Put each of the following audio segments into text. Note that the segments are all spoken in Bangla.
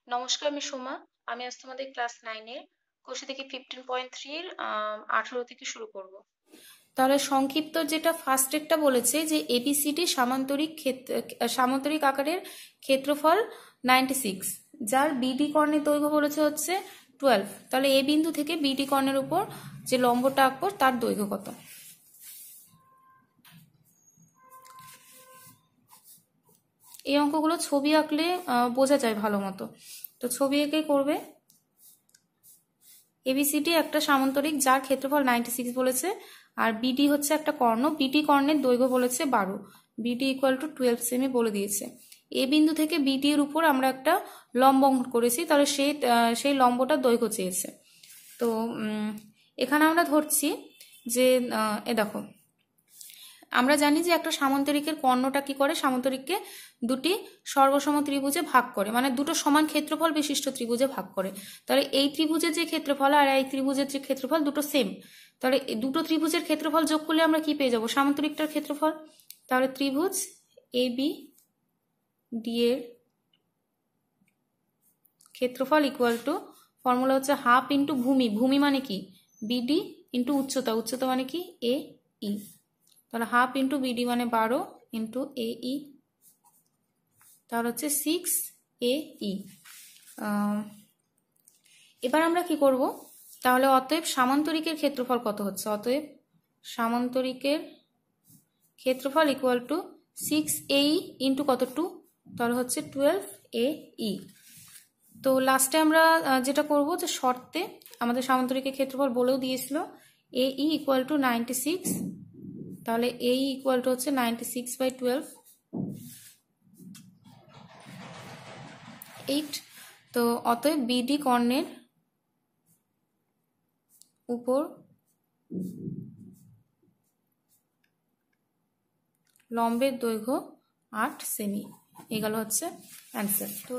নমস্কার, আমি সোমা। আমি আজ তোমাদের ক্লাস 9-এর কোষে থেকে 15.3-র 18 থেকে শুরু করব। তাহলে সংক্ষিপ্ত যেটা ফার্স্ট একটা বলেছে যে এবিসিডি সামান্তরিক আকারের ক্ষেত্রফল 96, যার বিডি কর্ণের দৈর্ঘ্য বলেছে হচ্ছে 12। তাহলে এ বিন্দু থেকে বিডি কর্ণের উপর যে লম্বটা আঁকবো তার দৈর্ঘ্য কত? এই অঙ্কগুলো ছবি আঁকলে বোঝা যায় ভালো মতো। তো ছবি এঁকে করবে। এবিসিডি একটা সামান্তরিক যার ক্ষেত্রফল 96 বলেছে, আর বিডি হচ্ছে একটা কর্ণ। বিডি কর্ণের দৈর্ঘ্য বলেছে 12, বিডি ইকুয়াল টু 12 সেমি বলে দিয়েছে। এ বিন্দু থেকে বিডি এর উপর আমরা একটা লম্ব অঙ্কন করেছি, তাহলে সেই লম্বটার দৈর্ঘ্য চেয়েছে। তো এখানে আমরা ধরছি যে দেখো, আমরা জানি যে একটা সামান্তরিকের কর্ণটা কি করে, সামান্তরিককে দুটি সর্বসম ত্রিভুজে ভাগ করে, মানে দুটো সমান ক্ষেত্রফল বিশিষ্ট ত্রিভুজে ভাগ করে। তাহলে এই ত্রিভুজের যে ক্ষেত্রফল আর এই ত্রিভুজের যে ক্ষেত্রফল দুটো সেম। তাহলে দুটো ত্রিভুজের ক্ষেত্রফল যোগ করলে আমরা কি পেয়ে যাব? সামান্তরিকটার ক্ষেত্রফল। তাহলে ত্রিভুজ এ বি ডি এর ক্ষেত্রফল ইকুয়াল টু, ফর্মুলা হচ্ছে হাফ ইন্টু ভূমি, ভূমি মানে কি বিডি, ইন্টু উচ্চতা, উচ্চতা মানে কি এ ই। তাহলে হাফ ইন্টু বিডি মানে 12 ইন্টু এ ই, তাহলে হচ্ছে 6 এ ই। এবার আমরা কি করব? তাহলে অতএব সামান্তরিকের ক্ষেত্রফল কত হচ্ছে? অতএব সামান্তরিকের ক্ষেত্রফল equal to 6 A E into কত 2, তাহলে হচ্ছে 12 এ ই। তো লাস্টে আমরা যেটা করব যে শর্তে আমাদের সামান্তরিকের ক্ষেত্রফল বলেও দিয়েছিল এ ই ইকুয়াল টু 96, তাহলে এ ই ইকুয়াল টু হচ্ছে 96/12, 8। তো অতএব বিডি কর্ণের উপর লম্বের দৈর্ঘ্য 8 সেমি। এগুলো হচ্ছে অ্যান্সার। তো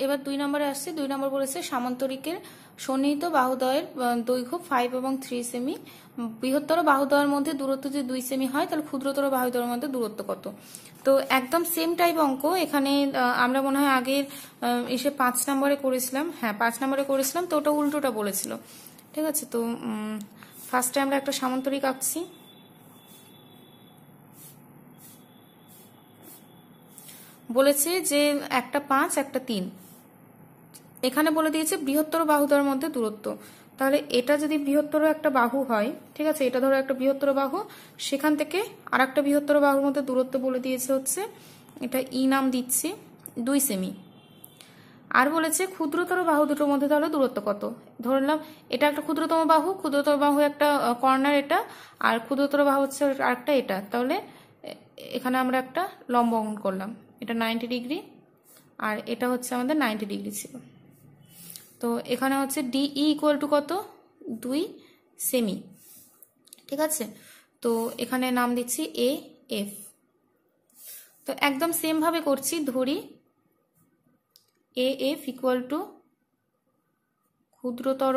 এবার 2 নম্বরে আসছে। 2 নম্বর বলেছে সামান্তরিকের সন্নিহিত বাহুদ্বয়ের দৈর্ঘ্য 5 এবং 3 সেমি। বৃহত্তর বাহুদ্বয়ের মধ্যে দূরত্ব যে 2 সেমি হয়, তাহলে ক্ষুদ্রতর বাহুদ্বয়ের মধ্যে দূরত্ব কত? তো একদম সেম টাইপ অঙ্ক এখানে আমরা মনে হয় আগের এসে 5 নম্বরে করেছিলাম। হ্যাঁ, 5 নম্বরে করেছিলাম, তো ওটা উল্টোটা বলেছিল। ঠিক আছে, তো ফার্স্টে আমরা একটা সামান্তরিক আঁকছি। বলেছে যে একটা 5 একটা 3। এখানে বলে দিয়েছে বৃহত্তর বাহুদ্বয়ের মধ্যে দূরত্ব। তাহলে এটা যদি বৃহত্তর একটা বাহু হয়, ঠিক আছে, এটা ধরো একটা বৃহত্তর বাহু, সেখান থেকে আর একটা বৃহত্তর বাহুর মধ্যে দূরত্ব বলে দিয়েছে হচ্ছে, এটা ই নাম দিচ্ছি 2 সেমি। আর বলেছে ক্ষুদ্রতর বাহু দুটোর মধ্যে তাহলে দূরত্ব কত? ধরলাম এটা একটা ক্ষুদ্রতম বাহু, ক্ষুদ্রতর বাহু একটা কর্নার এটা, আর ক্ষুদ্রতর বাহু হচ্ছে আরেকটা এটা। তাহলে এখানে আমরা একটা লম্ব অঙ্কন করলাম, এটা 90 ডিগ্রি, আর এটা হচ্ছে আমাদের 90 ডিগ্রি ছিল। তো এখানে হচ্ছে ডিই ইকুয়াল টু কত? 2 সেমি। ঠিক আছে, তো এখানে নাম দিচ্ছি এ এফ। তো একদম সেম ভাবে করছি, ধরি এ এফ ইকুয়াল টু ক্ষুদ্রতর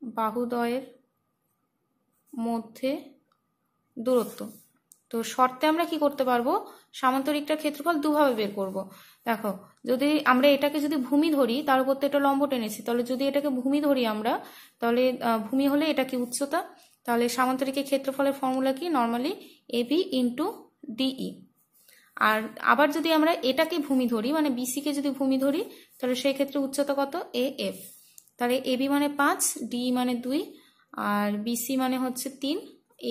বাহুদ্বয়ের মধ্যে দূরত্ব। তো শর্তে আমরা কি করতে পারবো? সামান্তরিকটার ক্ষেত্রফল দুভাবে বের করব। দেখো, যদি আমরা এটাকে যদি ভূমি ধরি, তার উপর তো এটা লম্ব টেনেছি, তাহলে যদি এটাকে ভূমি ধরি আমরা, তাহলে ভূমি হলে এটা কি উচ্চতা, তাহলে সামান্তরিকের ক্ষেত্রফলের ফর্মুলা কি? Normally A B into DE. আর আবার যদি আমরা এটাকে ভূমি ধরি, মানে বিসি কে যদি ভূমি ধরি, তাহলে সেই ক্ষেত্রে উচ্চতা কত? A F. তাহলে এ বি মানে 5, ডি মানে 2, আর বিসি মানে হচ্ছে 3,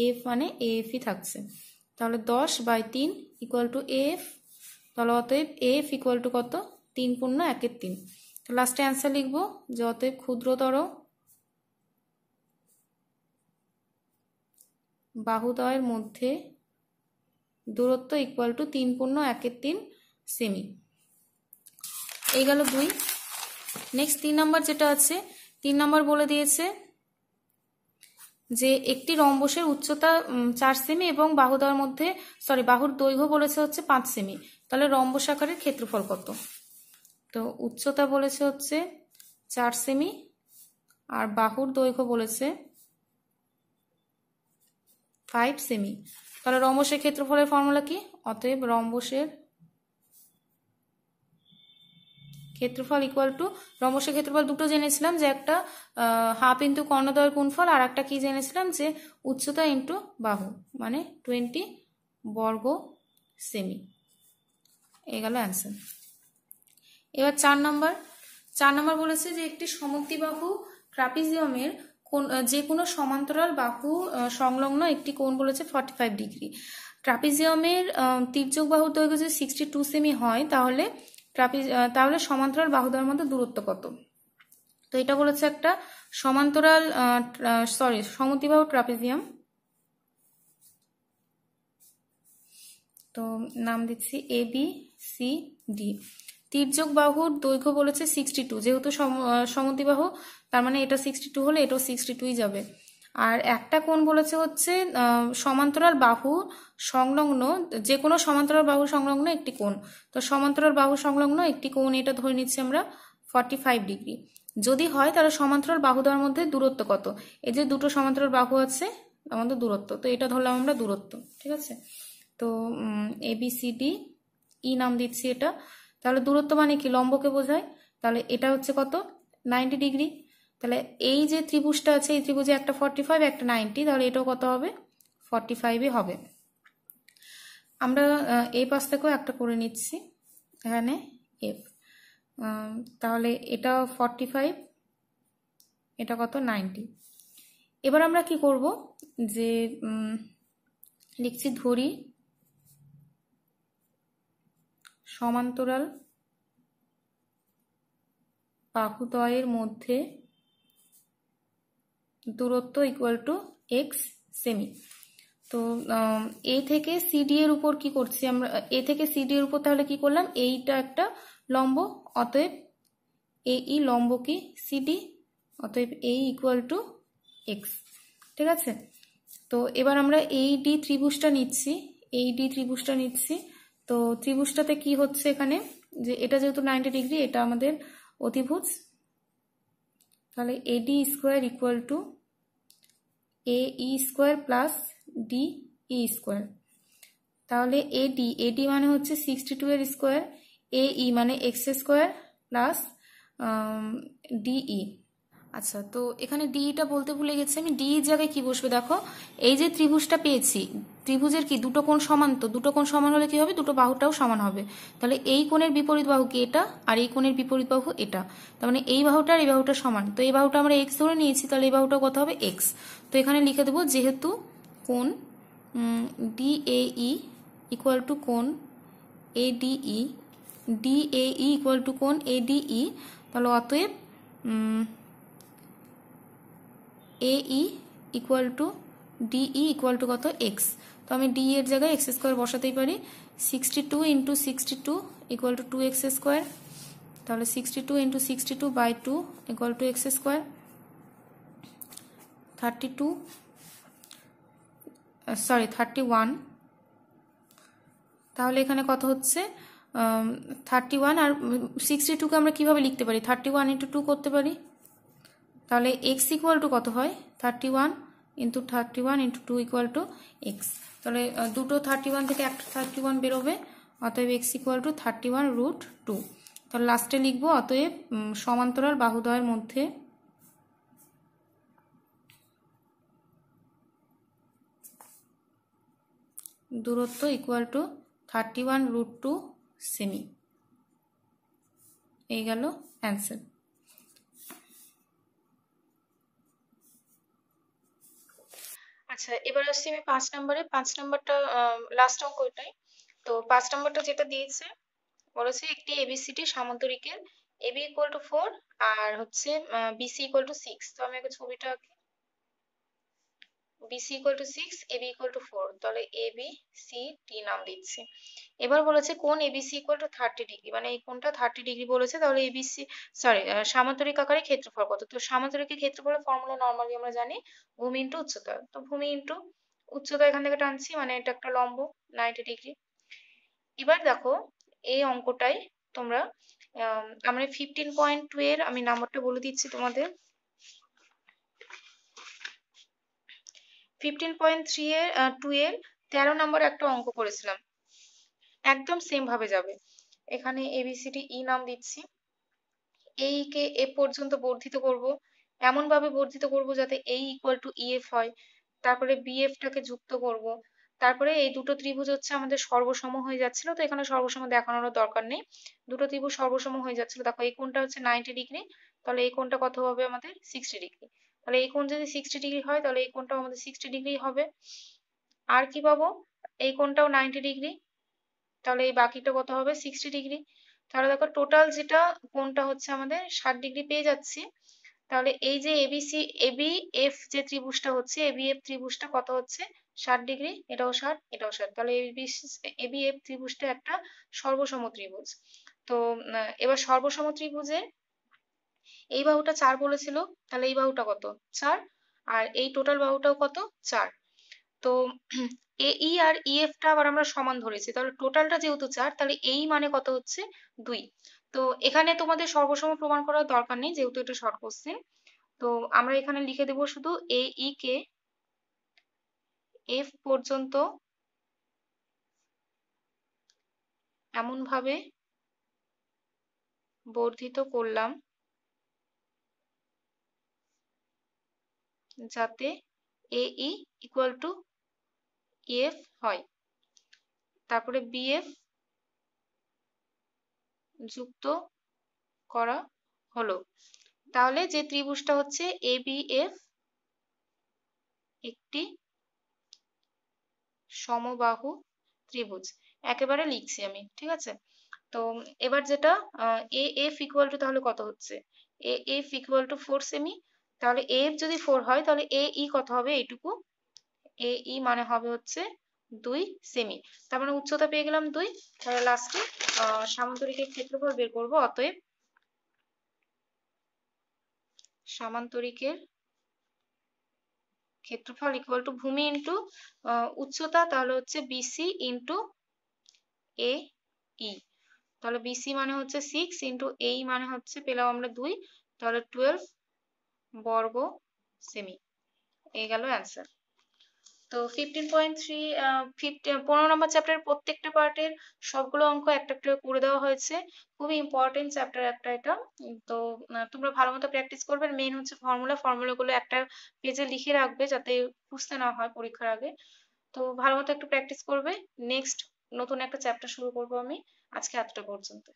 এফ মানে এফই থাকছে। তাহলে 10/3 ইকুয়াল টু এফ। তাহলে অতএব এফ ইকুয়াল টু কত? 3 পূর্ণ 1/3। তো লাস্টে অ্যান্সার লিখবো যে অতএব ক্ষুদ্রতর বাহুদ্বয়ের মধ্যে দূরত্ব ইকুয়াল টু 3 পূর্ণ 1/3 সেমি। এই গেল 2। নেক্সট 3 নম্বর যেটা আছে, 3 নম্বর বলে দিয়েছে যে একটি রম্বসের উচ্চতা 4 সেমি এবং বাহুর দৈর্ঘ্য বলেছে হচ্ছে 5 সেমি। তাহলে রম্বস আকারের ক্ষেত্রফল কত? তো উচ্চতা বলেছে হচ্ছে 4 সেমি, আর বাহুর দৈর্ঘ্য বলেছে 5 সেমি। তাহলে রম্বসের ক্ষেত্রফলের ফর্মুলা কি? অতএব রম্বসের ক্ষেত্রফল ইকুয়াল টু রম্বসের ক্ষেত্রফল দুটো জেনেছিলাম, যে একটা হাফ ইন্টু কর্ণদ্বয়ের গুণফল, আর একটা কি জেনেছিলাম যে উচ্চতা ইন্টু বাহু, মানে 20 বর্গ সেমি। এই গেল অ্যান্সার। এবার 4 নম্বর বলেছে যে একটি সমদ্বিবাহু ট্রাপিজিয়ামের যে কোনো সমান্তরাল বাহু সংলগ্ন একটি কোণ বলেছে 45 ডিগ্রি। ট্রাপিজিয়ামের তির্যক বাহুর দৈর্ঘ্য যদি 62 সেমি হয়, তাহলে সমান্তরাল বাহুদ্বয়ের মধ্যে দূরত্ব কত? তো এটা বলেছে একটা সমদ্বিবাহু ট্রাপিজিয়াম। তো নাম দিচ্ছি এ বি সি ডি। তির্যক বাহুর দৈর্ঘ্য বলেছে 62, যেহেতু সমদ্বিবাহু তার মানে এটা 62 হলে এটাও 62ই যাবে। আর একটা কোণ বলেছে হচ্ছে সমান্তরাল বাহু সংলগ্ন, যে কোনো সমান্তরাল বাহু সংলগ্ন একটি কোণ। তো সমান্তরাল বাহু সংলগ্ন একটি কোণ এটা ধরে নিচ্ছি আমরা 45 ডিগ্রি। যদি হয় তাহলে সমান্তরাল বাহুদ্বয়ের মধ্যে দূরত্ব কত? এই যে দুটো সমান্তরাল বাহু আছে তার মধ্যে দূরত্ব, তো এটা ধরলাম আমরা দূরত্ব, ঠিক আছে। তো ABCD ই নাম দিচ্ছি এটা। তাহলে দূরত্ব মানে কি? লম্বকে বোঝায়। তাহলে এটা হচ্ছে কত? 90 ডিগ্রি। তাহলে এই যে ত্রিভুজটা আছে, এই ত্রিভুজে একটা 45 একটা 90, তাহলে এটাও কত হবে? 45ই হবে। আমরা এই পাশ থেকেও একটা করে নিচ্ছি, এখানে এফ। তাহলে এটা 45, এটা কত? 90। এবার আমরা কি করব, যে লিখছি ধরি সমান্তরাল বাহুদ্বয়ের মধ্যে দূরত্ব ইকুয়াল টু এক্স সেমি। তো এ থেকে সিডি এর উপর কি করছি আমরা? এ থেকে সিডি এর উপর তাহলে কি করলাম? এইটা একটা লম্ব, অতএব এই লম্ব কি? সিডি, অতএব এই ইকুয়াল টু এক্স, ঠিক আছে। তো এবার আমরা এই ডি ত্রিভুজটা নিচ্ছি, তো ত্রিভুজটাতে কি হচ্ছে এখানে, যে এটা যেহেতু 90 ডিগ্রি, এটা আমাদের অতিভুজ। তাহলে AD square equal to AE square plus DE square. তাহলে AD মানে হচ্ছে 62 এর স্কোয়ার, AE মানে এক্স স্কোয়ার প্লাস DE। আচ্ছা, তো এখানে ডিটা বলতে ভুলে গেছি আমি। ডি এর জায়গায় কি বসবে দেখো, এই যে ত্রিভুজটা পেয়েছি, ত্রিভুজের কি দুটো কোণ সমান, তো দুটো কোণ সমান হলে কি হবে? দুটো বাহুটাও সমান হবে। তাহলে এই কোণের বিপরীত বাহু কি? এটা। আর এই কোণের বিপরীত বাহু এটা। তার মানে এই বাহুটা আর এই বাহুটা সমান। তো এই বাহুটা আমরা এক্স ধরে নিয়েছি, তাহলে এই বাহুটা কত হবে? এক্স। তো এখানে লিখে দেবো, যেহেতু কোণ DAE ইকুয়াল টু কোণ ADE, DAE ইকুয়াল টু কোণ ADE, তাহলে অতএব AE equal to DE equal to কত? এক্স। তো আমি ডি এর জায়গায় এক্স স্কোয়ার বসাতেই পারি। 62 into 62 equal to 2x square. তাহলে 62 into 62 by 2 equal to x square. 31। তাহলে এখানে কত হচ্ছে? 31, আর 62কে আমরা কিভাবে লিখতে পারি? 31 ইন্টু 2 করতে পারি। তাহলে এক্স ইকুয়াল টু কত হয়? 31 into 31 into 2 equal to x. তাহলে দুটো 31 থেকে একটা 31 বেরোবে, অতএব এক্স ইকুয়াল টু 31√2। তাহলে লাস্টে লিখবো, অতএব সমান্তরাল বাহুদ্বয়ের মধ্যে দূরত্ব ইকুয়াল টু 31√2 সেমি। এই গেল অ্যান্সার। আচ্ছা, এবার আসছি আমি 5 নম্বরে। 5 নম্বরটা লাস্ট অঙ্ক এটাই। তো 5 নম্বরটা যেটা দিয়েছে, বলেছে একটি ABCD সামান্তরিকের AB ইকুয়াল টু 4 আর হচ্ছে BC ইকুয়াল টু 6। তো আমি আগে ছবিটা আঁকি। BC equal to 6, AB equal to 4, তাহলে ABCD নাম দিচ্ছি। এবার বলেছে কোণ ABC ইকুয়াল টু 30 ডিগ্রি, মানে এই কোণটা 30 ডিগ্রি বলেছে। তাহলে সামান্তরিক আকারে ক্ষেত্রফল কত? তো সামান্তরিকের ক্ষেত্রফলের ফর্মুলা নর্মালি আমরা জানি ভূমি ইন্টু উচ্চতা। তো ভূমি ইন্টু উচ্চতা এখান থেকে টানছি, মানে এটা একটা লম্ব 90 ডিগ্রি। এবার দেখো এই অঙ্কটাই তোমরা আমরা 15.2 এর আমি নাম্বারটা বলে দিচ্ছি তোমাদের। 15.3 এর 2 এর 13 নম্বর একটা অঙ্ক করেছিলাম, একদম সেম ভাবে যাবে। এখানে ABCD নাম দিচ্ছি। এই কে এফ পর্যন্ত বর্ধিত করব, এমন ভাবে বর্ধিত করব যাতে এই ইকুয়াল টু ইএফ হয়। তারপরে বিএফ টাকে যুক্ত করব। তারপরে এই দুটো ত্রিভুজ হচ্ছে আমাদের সর্বসম হয়ে যাচ্ছিল, তো এখানে সর্বসম দেখানোর দরকার নেই। দুটো ত্রিভুজ সর্বসম হয়ে যাচ্ছিল, দেখো এই কোণটা হচ্ছে 90 ডিগ্রি, তাহলে এই কোণটা কত হবে আমাদের 60 ডিগ্রি। তাহলে এই কোণ যদি 60 ডিগ্রি হয় তাহলে এই কোণটাও আমাদের 60 ডিগ্রি হবে। আর কি পাবো, এই কোণটাও 90 ডিগ্রি, তাহলে এই বাকিটা কত হবে 60 ডিগ্রি। তাহলে দেখো টোটাল যেটা কোণটা হচ্ছে আমাদের 60 ডিগ্রি পেয়ে যাচ্ছি। তাহলে এই যে এবিসি এবি এফ যে ত্রিভুজটা হচ্ছে এবি এফ ত্রিভুজটা কত হচ্ছে 60 ডিগ্রি, এটাও 60 এটাও 60, তাহলে এবি এফ ত্রিভুজটা একটা সর্বসম ত্রিভুজ। তো এবার সর্বসম ত্রিভুজে এই বাহুটা 4 বলেছিল, তাহলে এই বাহুটা কত 4, আর এই টোটাল বাহুটাও কত 4। তো এই আর ইএফ টা আবার আমরা সমান ধরেছি, তাহলে টোটালটা যেহেতু 4, তাহলে এই মানে কত হচ্ছে 2। তো এখানে তোমাদের সর্বসম প্রমাণ করার দরকার নেই যেহেতু এটা শর্ট কোশ্চেন। তো আমরা এখানে লিখে দেব শুধু এ ই কে এফ পর্যন্ত এমন ভাবে বর্ধিত করলাম যাতে এ ই ইকুয়াল টু এফ হয়। তারপরে বিএফ যুক্ত করা হলো। তাহলে যে ত্রিভুজটা হচ্ছে এ বি এফ একটি সমবাহু ত্রিভুজ, একেবারে লিখছি আমি, ঠিক আছে। তো এবার যেটা এ এফ ইকুয়াল টু তাহলে কত হচ্ছে, A F equal to 4 semi. তাহলে এ এফ যদি 4 হয় তাহলে এ ই কত হবে এইটুকু, এ ই মানে হবে হচ্ছে 2 সেমি। তার মানে উচ্চতা পেয়ে গেলাম 2। তাহলে লাস্টে সামান্তরিকের ক্ষেত্রফল বের করব। অতএব সামান্তরিকের ক্ষেত্রফল ইকুয়াল টু ভূমি ইন্টু উচ্চতা, তাহলে হচ্ছে বিসি ইন্টু এ ই। তাহলে বিসি মানে হচ্ছে 6 ইন্টু এ ই মানে হচ্ছে পেলাম আমরা 2, তাহলে 12 বর্গ সেমি। এই গেল অ্যান্সার। তো 15.3 15 নম্বর চ্যাপ্টারের প্রত্যেকটা পার্টের সবগুলো অঙ্ক একটা একটা করে দেওয়া হয়েছে। খুবই ইম্পর্টেন্ট চ্যাপ্টার একটা এটা। তো তোমরা ভালো মতো প্র্যাকটিস করবে। মেন হচ্ছে ফর্মুলাগুলো একটা পেজে লিখে রাখবে যাতে বুঝতে না হয় পরীক্ষার আগে। তো ভালো মতো একটু প্র্যাকটিস করবে। নেক্সট নতুন একটা চ্যাপ্টার শুরু করবো আমি। আজকে এতটা পর্যন্ত।